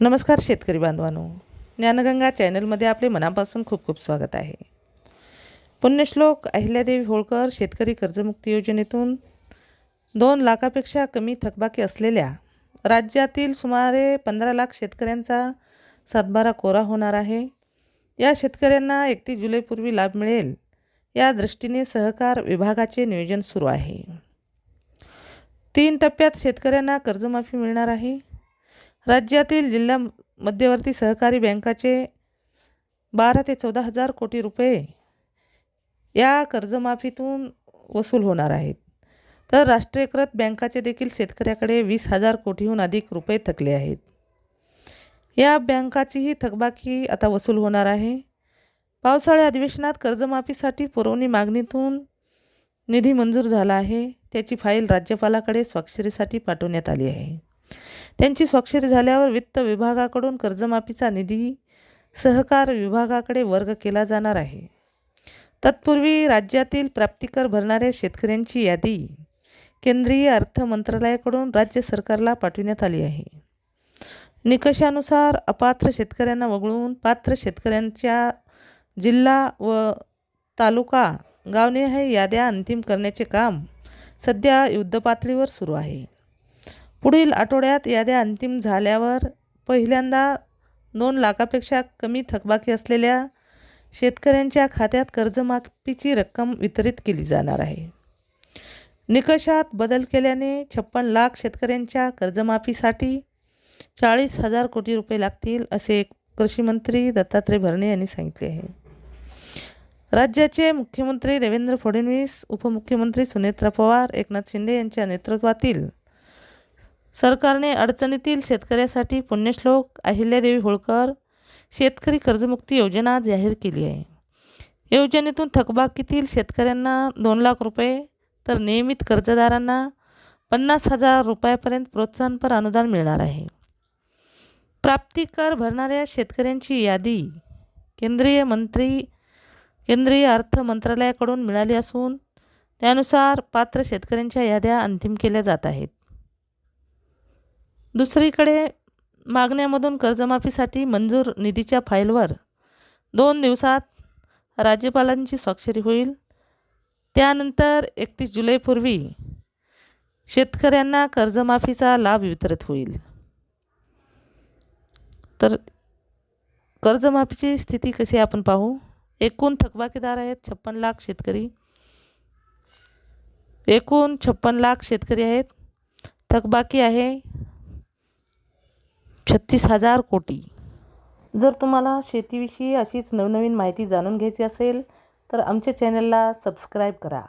नमस्कार शेतकरी बांधवांनो, ज्ञानगंगा चॅनलमध्ये आपले मनापासून खूप खूप स्वागत आहे। पुण्यश्लोक अहिल्यादेवी होळकर शेतकरी कर्जमुक्ती योजनेतून 2 लाखापेक्षा कमी थकबाकी असलेल्या राज्यातील सुमारे 15 लाख शेतकऱ्यांचा सातबारा कोरा होणार आहे। या शेतकऱ्यांना 31 जुलैपूर्वी लाभ मिळेल या दृष्टीने सहकार विभागाचे नियोजन सुरू आहे। 3 टप्प्यात शेतकऱ्यांना कर्जमाफी मिळणार आहे। राज्यातील जिल्हा मध्यवर्ती सहकारी बँकाचे 12 ते 14 हजार कोटी रुपये या कर्जमाफीतून वसूल होणार आहेत। तर राष्ट्रीयकृत बँकाचे देखील शेतकऱ्याकडे 20,000 कोटीहून अधिक रुपये थकले आहेत। या बँकाचीही थकबाकी आता वसूल होणार आहे। पावसाळी अधिवेशनात कर्जमाफीसाठी पुरवणी मागणीतून निधी मंजूर झाला आहे। त्याची फाईल राज्यपालाकडे स्वाक्षरीसाठी पाठवण्यात आली आहे। त्यांची स्वाक्षरी झाल्यावर वित्त विभागाकडून कर्जमाफीचा निधी सहकार विभागाकडे वर्ग केला जाणार आहे। तत्पूर्वी राज्यातील प्राप्तिकर भरणाऱ्या शेतकऱ्यांची यादी केंद्रीय अर्थ मंत्रालयाकडून राज्य सरकारला पाठविण्यात आली आहे। निकषानुसार अपात्र शेतकऱ्यांना वगळून पात्र शेतकऱ्यांच्या जिल्हा व तालुका गावनिहाय याद्या अंतिम करण्याचे काम सध्या युद्धपातळीवर सुरू आहे। पुढील आठवड्यात याद्या अंतिम झाल्यावर पहिल्यांदा 2 लाखापेक्षा कमी थकबाकी असलेल्या शेतकऱ्यांच्या खात्यात कर्जमाफीची रक्कम वितरित केली जाणार आहे। निकषात बदल केल्याने 56 लाख शेतकऱ्यांच्या कर्जमाफीसाठी 40,000 कोटी रुपये लागतील, असे कृषी मंत्री दत्तात्रय भरणे यांनी सांगितले आहे। राज्याचे मुख्यमंत्री देवेंद्र फडणवीस, उपमुख्यमंत्री सुनेत्रा पवार, एकनाथ शिंदे यांच्या नेतृत्वातील सरकारने अडचणीतील शेतकऱ्यासाठी पुण्यश्लोक अहिल्यादेवी होळकर शेतकरी कर्जमुक्ती योजना जाहीर केली आहे। योजनेतून थकबाकीतील शेतकऱ्यांना 2 लाख रुपये तर नियमित कर्जदारांना 50,000 रुपयापर्यंत प्रोत्साहनपर अनुदान मिळणार आहे। प्राप्तिकर भरणाऱ्या शेतकऱ्यांची यादी केंद्रीय अर्थ मंत्रालयाकडून मिळाली असून त्यानुसार पात्र शेतकऱ्यांच्या याद्या अंतिम केल्या जात आहेत। दुसरीकडे मागण्यामधून कर्जमाफीसाठी मंजूर निधीच्या फाईलवर 2 दिवसात राज्यपालांची स्वाक्षरी होईल। त्यानंतर 31 जुलैपूर्वी शेतकऱ्यांना कर्जमाफीचा लाभ वितरित होईल। तर कर्जमाफीची स्थिती कशी आपण पाहू। एकूण थकबाकीदार आहेत 56 लाख शेतकरी। एकूण 56 लाख शेतकरी आहेत। थकबाकी आहे 36,000 कोटी। जर तुम्हाला शेतीविषयी अशीच नवनवीन माहिती जाणून घ्यायची असेल तर आमच्या चॅनलला सबस्क्राईब करा।